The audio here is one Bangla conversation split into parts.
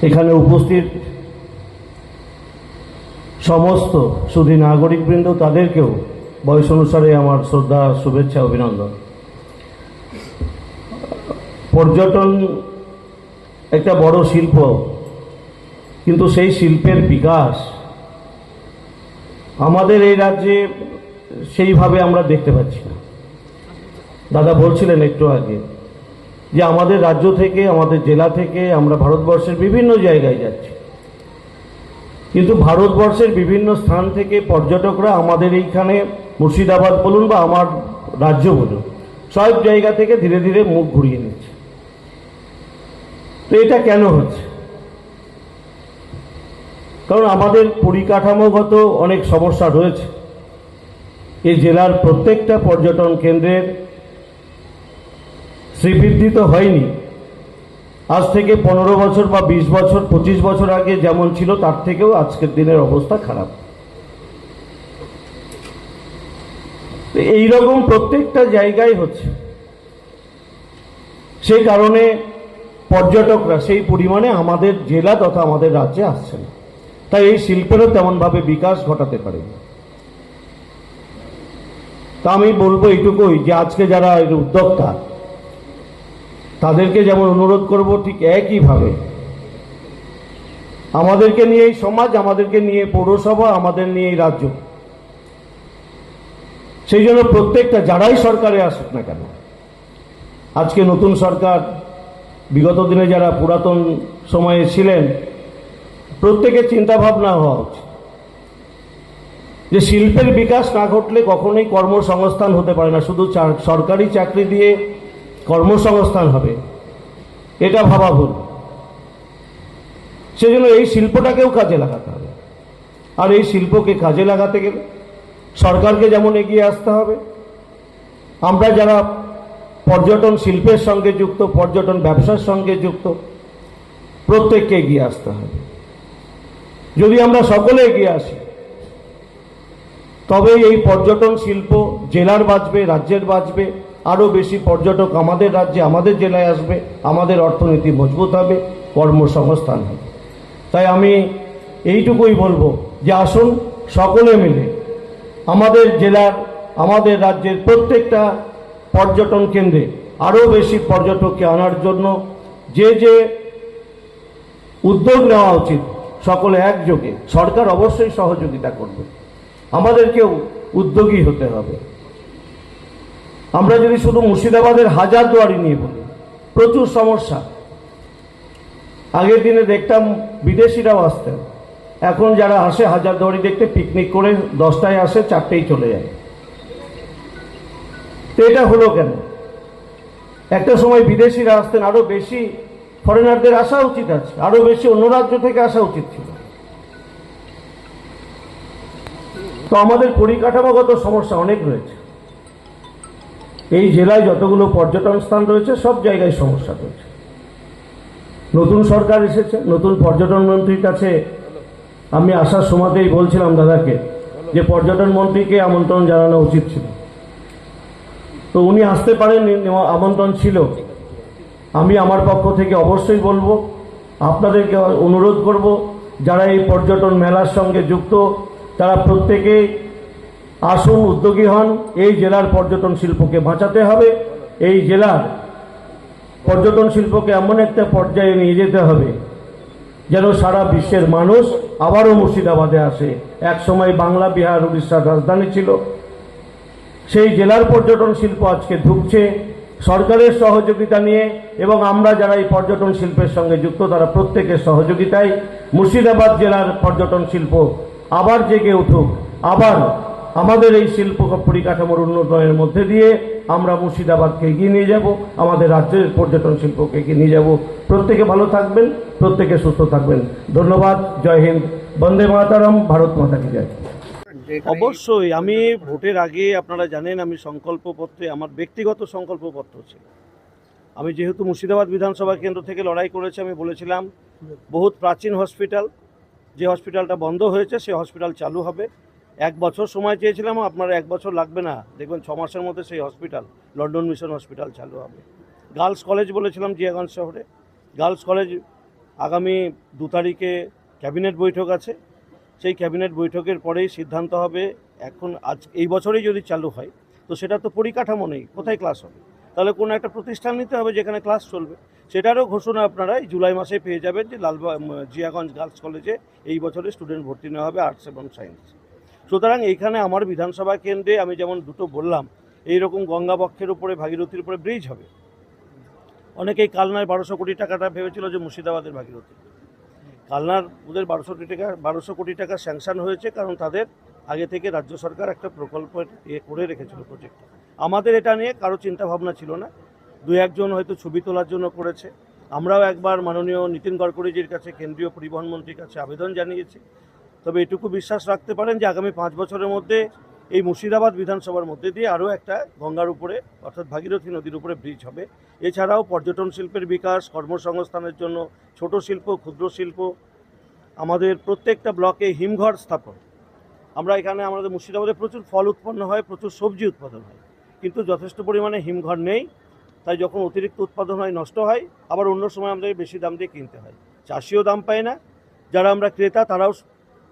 এখানে উপস্থিত সমস্ত সুধী নাগরিকবৃন্দ, তাদেরকেও বয়স অনুসারে আমার শ্রদ্ধা, শুভেচ্ছা, অভিনন্দন। পর্যটন একটা বড় শিল্প, কিন্তু সেই শিল্পের বিকাশ আমাদের এই রাজ্যে সেইভাবে আমরা দেখতে পাচ্ছি না। দাদা বলছিলেন একটু আগে যে আমাদের রাজ্য থেকে, আমাদের জেলা থেকে আমরা ভারতবর্ষের বিভিন্ন জায়গায় যাচ্ছি, কিন্তু ভারতবর্ষের বিভিন্ন স্থান থেকে পর্যটকরা আমাদের এইখানে মুর্শিদাবাদ বলুন বা আমার রাজ্য বলুন, সব জায়গা থেকে ধীরে ধীরে মুখ ঘুরিয়ে নিচ্ছে। তো এটা কেন হচ্ছে? কারণ আমাদের পরিকাঠামোগত অনেক সমস্যা রয়েছে। এই জেলার প্রত্যেকটা পর্যটন কেন্দ্রের শ্রীবৃদ্ধি তো হয়নি। আজ থেকে 15 বছর বা 20 বছর 25 বছর আগে যেমন ছিল, তার থেকেও আজকের দিনের অবস্থা খারাপ। এইরকম প্রত্যেকটা জায়গায় হচ্ছে। সেই কারণে পর্যটকরা সেই পরিমাণে আমাদের জেলা তথা আমাদের রাজ্যে আসছে না। তাই এই শিল্পেরও তেমনভাবে বিকাশ ঘটাতে পারে। তা আমি বলবো এইটুকুই যে আজকে যারা এর উদ্যোক্তা, তাদেরকে যেমন অনুরোধ করব, ঠিক একইভাবে আমাদেরকে নিয়ে এই সমাজ, আমাদেরকে নিয়ে পৌরসভা, আমাদের নিয়ে এই রাজ্য, সেই জন্য প্রত্যেকটা যারাই সরকারে আসুক না কেন, আজকে নতুন সরকার, বিগত দিনে যারা পুরাতন সময়ে ছিলেন, প্রত্যেকের চিন্তাভাবনা হওয়া উচিত যে শিল্পের বিকাশ না ঘটলে কখনোই কর্মসংস্থান হতে পারে না। শুধু সরকারি চাকরি দিয়ে কর্মসংস্থান হবে, এটা ভাবা ভুল। সেজন্য এই শিল্পটাকেও কাজে লাগাতে হবে। আর এই শিল্পকে কাজে লাগাতে গেলে সরকারকে যেমন এগিয়ে আসতে হবে, আমরা যারা পর্যটন শিল্পের সঙ্গে যুক্ত, পর্যটন ব্যবসার সঙ্গে যুক্ত, প্রত্যেককে এগিয়ে আসতে হবে। যদি আমরা সকলে এগিয়ে আসি, তবে এই পর্যটন শিল্প জেলার বাঁচবে, রাজ্যের বাঁচবে, আরও বেশি পর্যটক আমাদের রাজ্যে, আমাদের জেলায় আসবে, আমাদের অর্থনীতি মজবুত হবে, কর্মসংস্থান হবে। তাই আমি এইটুকুই বলবো যে আসুন সকলে মিলে আমাদের জেলার, আমাদের রাজ্যের প্রত্যেকটা পর্যটন কেন্দ্রে আরও বেশি পর্যটককে আনার জন্য যে যে উদ্যোগ নেওয়া উচিত, সকলে একযোগে, সরকার অবশ্যই সহযোগিতা করবে, আমাদেরকেও উদ্যোগী হতে হবে। আমরা যদি শুধু মুর্শিদাবাদের হাজারদুয়ারি নিয়ে বলি, প্রচুর সমস্যা। আগের দিনে দেখতাম বিদেশিরাও আসতেন, এখন যারা আসে হাজারদুয়ারি দেখতে, পিকনিক করে 10টায় আসে, 4টেই চলে যায়। তো এটা হলো কেন? একটা সময় বিদেশিরা আসতেন, আরো বেশি ফরেনারদের আসা উচিত আছে, আরো বেশি অন্য রাজ্য থেকে আসা উচিত ছিল। তো আমাদের পরিকাঠামোগত সমস্যা অনেক রয়েছে। এই জেলায় যতগুলো পর্যটন স্থান রয়েছে, সব জায়গায় সমস্যা রয়েছে। নতুন সরকার এসেছে, নতুন পর্যটন মন্ত্রীর কাছে আমি আসার সময়তেই বলছিলাম দাদাকে যে পর্যটন মন্ত্রীকে আমন্ত্রণ জানানো উচিত ছিল। তো উনি আসতে পারেন, আমন্ত্রণ ছিল। আমি আমার পক্ষ থেকে অবশ্যই বলবো, আপনাদেরকে অনুরোধ করব, যারা এই পর্যটন মেলার সঙ্গে যুক্ত, তারা প্রত্যেকে আসুন, উদ্যোগী হন। এই জেলার পর্যটন শিল্পকে বাঁচাতে হবে। এই জেলার পর্যটন শিল্পকে এমন একটা পর্যায়ে নিয়ে যেতে হবে যেন সারা বিশ্বের মানুষ আবারও মুর্শিদাবাদে আসে। এক সময় বাংলা, বিহার, উড়িষ্যার রাজধানী ছিল। সেই জেলার পর্যটন শিল্প আজকে ঢুকছে সরকারের সহযোগিতা নিয়ে, এবং আমরা যারা এই পর্যটন শিল্পের সঙ্গে যুক্ত, তারা প্রত্যেকের সহযোগিতায় মুর্শিদাবাদ জেলার পর্যটন শিল্প আবার জেগে উঠুক। আবার আমাদের এই শিল্প পরিকাঠামোর উন্নয়নের মধ্যে দিয়ে আমরা মুর্শিদাবাদকে এগিয়ে নিয়ে যাব, আমাদের রাজ্যের পর্যটন শিল্পকে এগিয়ে নিয়ে যাব। প্রত্যেকে ভালো থাকবেন, প্রত্যেকে সুস্থ থাকবেন। ধন্যবাদ। জয় হিন্দ, বন্দে মাতরম, ভারত মাতা কি জয়। অবশ্যই আমি ভোটের আগে, আপনারা জানেন, আমি সংকল্পপত্রে, আমার ব্যক্তিগত সংকল্পপত্র ছিল। আমি যেহেতু মুর্শিদাবাদ বিধানসভা কেন্দ্র থেকে লড়াই করেছি, আমি বলেছিলাম বহুত প্রাচীন হসপিটাল, যে হসপিটালটা বন্ধ হয়েছে, সেই হসপিটাল চালু হবে। 1 বছর সময় চেয়েছিলাম, আপনারা 1 বছর লাগবে না, দেখবেন 6 মাসের মধ্যে সেই হসপিটাল, লন্ডন মিশন হসপিটাল চালু হবে। গার্লস কলেজ বলেছিলাম জিয়াগঞ্জ শহরে, গার্লস কলেজ আগামী 2 তারিখে ক্যাবিনেট বৈঠক আছে। সেই ক্যাবিনেট বৈঠকের পরেই সিদ্ধান্ত হবে। এখন এই বছরেই যদি চালু হয় তো সেটা তো পরিকাঠামো নেই, কোথায় ক্লাস হবে? তাহলে কোনো একটা প্রতিষ্ঠান নিতে হবে যেখানে ক্লাস চলবে। সেটারও ঘোষণা আপনারা এই জুলাই মাসে পেয়ে যাবেন যে জিয়াগঞ্জ গার্লস কলেজে এই বছরে স্টুডেন্ট ভর্তি নেওয়া হবে আর্টস এবং সায়েন্স। সুতরাং এইখানে আমার বিধানসভা কেন্দ্রে আমি যেমন দুটো বললাম, এইরকম গঙ্গাবক্ষের উপরে ভাগীরথীর উপরে ব্রিজ হবে। অনেকেই কালনায় 1200 কোটি টাকাটা ভেবেছিল যে মুর্শিদাবাদের ভাগীরথী। কালনার ওদের 1200 কোটি টাকা স্যাংশন হয়েছে, কারণ তাদের আগে থেকে রাজ্য সরকার একটা প্রকল্প করে রেখেছিল প্রজেক্ট। আমাদের এটা নিয়ে কারো চিন্তা ভাবনা ছিল না, 2-1 হয়তো ছবি তোলার জন্য করেছে। আমরাও একবার মাননীয় নীতিন গডকরিজির কাছে, কেন্দ্রীয় পরিবহন মন্ত্রীর কাছে আবেদন জানিয়েছি। তবে এটুকু বিশ্বাস রাখতে পারেন যে আগামী 5 বছরের মধ্যে এই মুর্শিদাবাদ বিধানসভার মধ্যে দিয়ে আরও একটা গঙ্গার উপরে অর্থাৎ ভাগীরথী নদীর উপরে ব্রিজ হবে। এছাড়াও পর্যটন শিল্পের বিকাশ, কর্মসংস্থানের জন্য ছোট শিল্প, ক্ষুদ্র শিল্প, আমাদের প্রত্যেকটা ব্লকে হিমঘর স্থাপন। আমরা এখানে আমাদের মুর্শিদাবাদে প্রচুর ফল উৎপন্ন হয়, প্রচুর সবজি উৎপাদন হয়, কিন্তু যথেষ্ট পরিমাণে হিমঘর নেই। তাই যখন অতিরিক্ত উৎপাদন হয় নষ্ট হয়, আবার অন্য সময় আমাদের বেশি দাম দিয়ে কিনতে হয়। চাষিও দাম পায় না, যারা আমরা ক্রেতা তারাও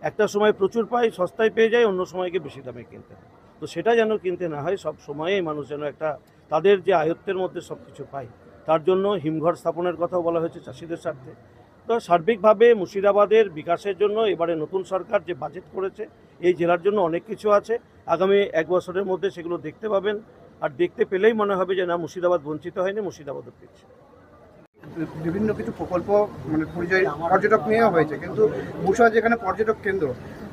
একটা সময় প্রচুর পাই, সস্তায় পেয়ে যায়, অন্য সময়কে বেশি দামে কিনতে হয়। তো সেটা যেন কিনতে না হয়, সব সময়েই মানুষ যেন একটা তাদের যে আয়ত্তের মধ্যে সব কিছু পায়, তার জন্য হিমঘর স্থাপনের কথাও বলা হয়েছে চাষিদের স্বার্থে। তো সার্বিকভাবে মুর্শিদাবাদের বিকাশের জন্য এবারে নতুন সরকার যে বাজেট করেছে, এই জেলার জন্য অনেক কিছু আছে। আগামী 1 বছরের মধ্যে সেগুলো দেখতে পাবেন, আর দেখতে পেলেই মনে হবে যে না, মুর্শিদাবাদ বঞ্চিত হয়নি, মুর্শিদাবাদও পেয়েছে। বিভিন্ন কিছু প্রকল্প মানে পর্যটক নিয়েও হয়েছে, কিন্তু মুর্শিদাবাদ যেখানে পর্যটক কেন্দ্র,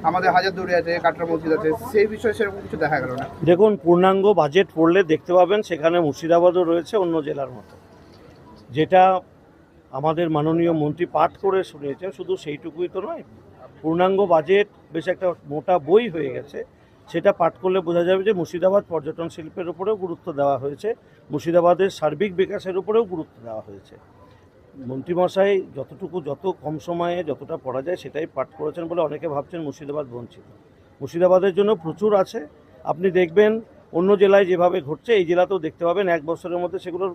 আমাদের হাজারদুয়ারি আছে, কাটরা মসজিদ আছে, সেই বিষয়ে সেরকম কিছু দেখা গেল না। দেখুন, পূর্ণাঙ্গ বাজেট পড়লে দেখতে পাবেন সেখানে মুর্শিদাবাদও রয়েছে অন্য জেলার মতো। যেটা আমাদের মাননীয় মন্ত্রী পাঠ করে শুনিয়েছেন, শুধু সেইটুকুই তো নয়, পূর্ণাঙ্গ বাজেট বেশ একটা মোটা বই হয়ে গেছে। সেটা পাঠ করলে বোঝা যাবে যে মুর্শিদাবাদ পর্যটন শিল্পের উপরেও গুরুত্ব দেওয়া হয়েছে, মুর্শিদাবাদের সার্বিক বিকাশের উপরেও গুরুত্ব দেওয়া হয়েছে। মন্ত্রীমশাই যত কম সময়ে যতটা পড়া যায় সেটাই পাঠ করেছেন বলে অনেকে ভাবছেন মুর্শিদাবাদ বঞ্চিত। মুর্শিদাবাদের জন্য প্রচুর আছে। আপনি দেখবেন অন্য জেলায় যেভাবে ঘটছে এই জেলাতেও দেখতে পাবেন, 1 বছরের মধ্যে সেগুলোর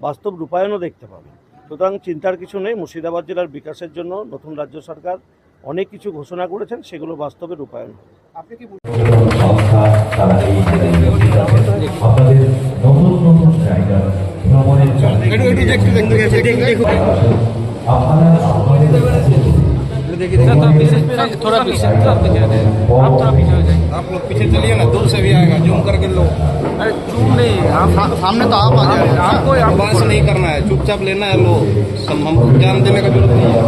বাস্তব রূপায়ণও দেখতে পাবেন। সুতরাং চিন্তার কিছু নেই, মুর্শিদাবাদ জেলার বিকাশের জন্য নতুন রাজ্য সরকার অনেক কিছু ঘোষণা করেছেন, সেগুলো বাস্তবে রূপায়ণ হবে। আপনি কি আপনাদের নতুন নতুন জায়গা ভ্রমণের आप लोग पीछे चलिए ना, दूर से भी आएगा, जूम करके लो। अरे जूम नहीं, आप सामने तो आप आ जाए, आपको आवाज नहीं करना है, चुपचाप लेना है, लो। हमको ज्ञान देने का जरूरत नहीं है।